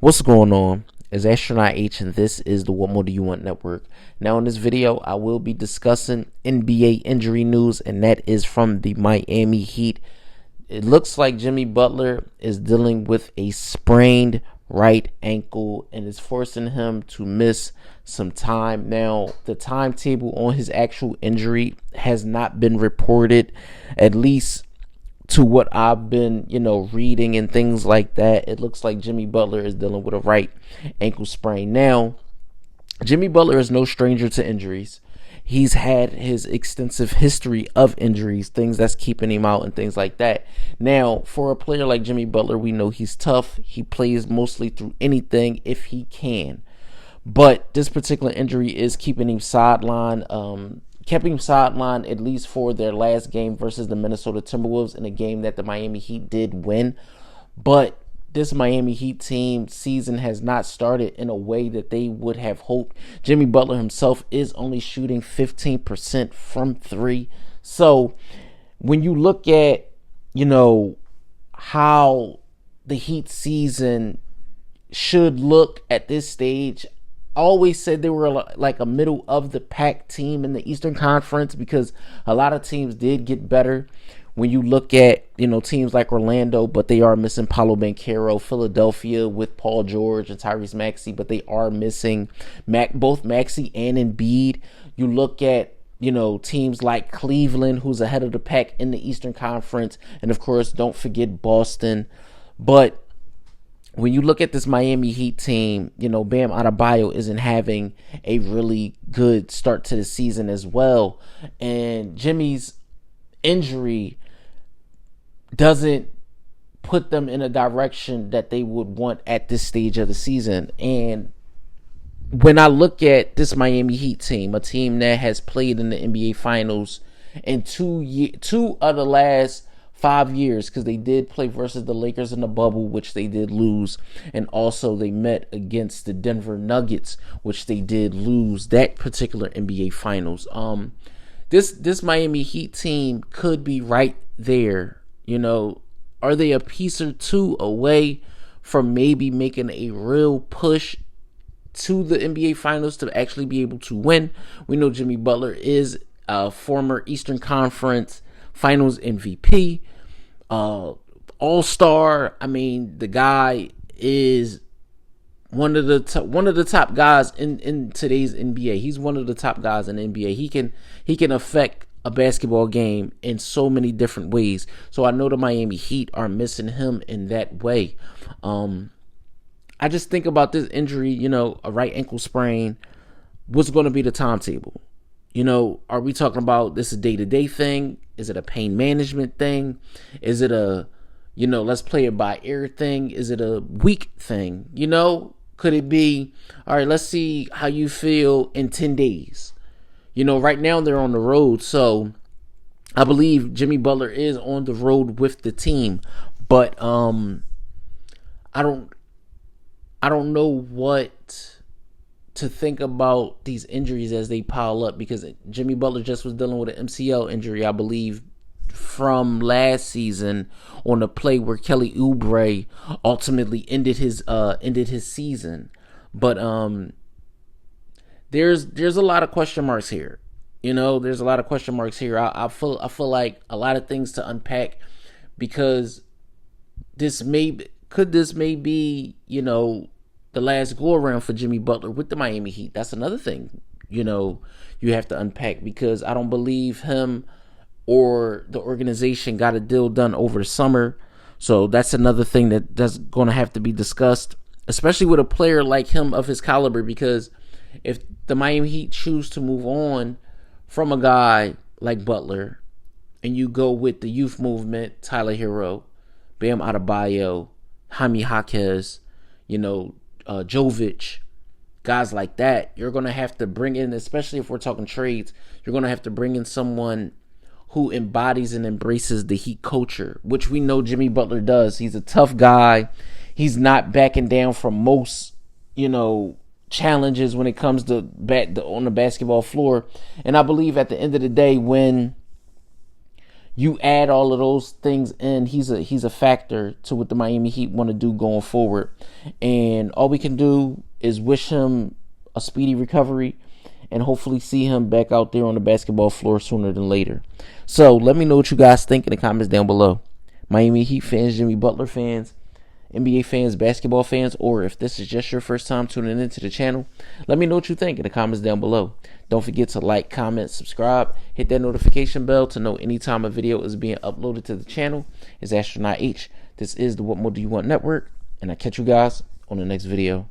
What's going on? It's Astronaut H, and this is the What More Do You Want Network. Now, in this video, I will be discussing NBA injury news, and that is from the Miami Heat. It looks like Jimmy Butler is dealing with a sprained right ankle and is forcing him to miss some time. Now, the timetable on his actual injury has not been reported, at least to what I've been, reading and things like that. It looks like Jimmy Butler is dealing with a right ankle sprain. Now, Jimmy Butler is no stranger to injuries. He's had his extensive history of injuries, things that's keeping him out and things like that. Now, for a player like Jimmy Butler, we know he's tough. He plays mostly through anything if he can. But this particular injury is keeping him sidelined. Kept him sidelined at least for their last game versus the Minnesota Timberwolves, in a game that the Miami Heat did win. But this Miami Heat team season has not started in a way that they would have hoped. Jimmy Butler himself is only shooting 15% from three. So when you look at, how the Heat season should look at this stage, I always said they were like a middle of the pack team in the Eastern Conference, because a lot of teams did get better. When you look at, teams like Orlando, but they are missing Paolo Banchero. Philadelphia with Paul George and Tyrese Maxey, but they are missing both Maxey and Embiid. You look at, teams like Cleveland, who's ahead of the pack in the Eastern Conference. And of course, don't forget Boston. But when you look at this Miami Heat team, Bam Adebayo isn't having a really good start to the season as well. And Jimmy's injury doesn't put them in a direction that they would want at this stage of the season. And when I look at this Miami Heat team, a team that has played in the NBA Finals in two of the last 5 years, because they did play versus the Lakers in the bubble, which they did lose, and also they met against the Denver Nuggets, which they did lose that particular NBA Finals. This Miami Heat team could be right there. Are they a piece or two away from maybe making a real push to the NBA Finals to actually be able to win? We know Jimmy Butler is a former Eastern Conference Finals MVP, All-Star. I mean, the guy is one of the top guys in today's NBA. He's one of the top guys in the NBA. He can affect a basketball game in so many different ways. So I know the Miami Heat are missing him in that way. I just think about this injury, a right ankle sprain. What's going to be the timetable? Are we talking about this a day-to-day thing? Is it a pain management thing? Is it a, let's play it by ear thing? Is it a week thing? Could it be, all right, let's see how you feel in 10 days? Right now they're on the road. So I believe Jimmy Butler is on the road with the team. But I don't know what to think about these injuries as they pile up, because Jimmy Butler just was dealing with an MCL injury, I believe, from last season on a play where Kelly Oubre ultimately ended his season. But there's a lot of question marks here. There's a lot of question marks here. I feel like a lot of things to unpack, because this may be the last go around for Jimmy Butler with the Miami Heat. That's another thing, you have to unpack, because I don't believe him or the organization got a deal done over the summer. So that's another thing that's going to have to be discussed, especially with a player like him of his caliber, because if the Miami Heat choose to move on from a guy like Butler and you go with the youth movement, Tyler Hero, Bam Adebayo, Jaime Jaquez, Jovic, guys like that, you're going to have to bring in, especially if we're talking trades, you're going to have to bring in someone who embodies and embraces the Heat culture, which we know Jimmy Butler does. He's a tough guy. He's not backing down from most, challenges when it comes to on the basketball floor. And I believe at the end of the day, when you add all of those things in, he's a factor to what the Miami Heat want to do going forward. And all we can do is wish him a speedy recovery and hopefully see him back out there on the basketball floor sooner than later. So let me know what you guys think in the comments down below. Miami Heat fans, Jimmy Butler fans, NBA fans, basketball fans, or if this is just your first time tuning into the channel, let me know what you think in the comments down below. Don't forget to like, comment, subscribe, hit that notification bell to know anytime a video is being uploaded to the channel. It's Astronaut H. This is the What More Do You Want Network, and I'll catch you guys on the next video.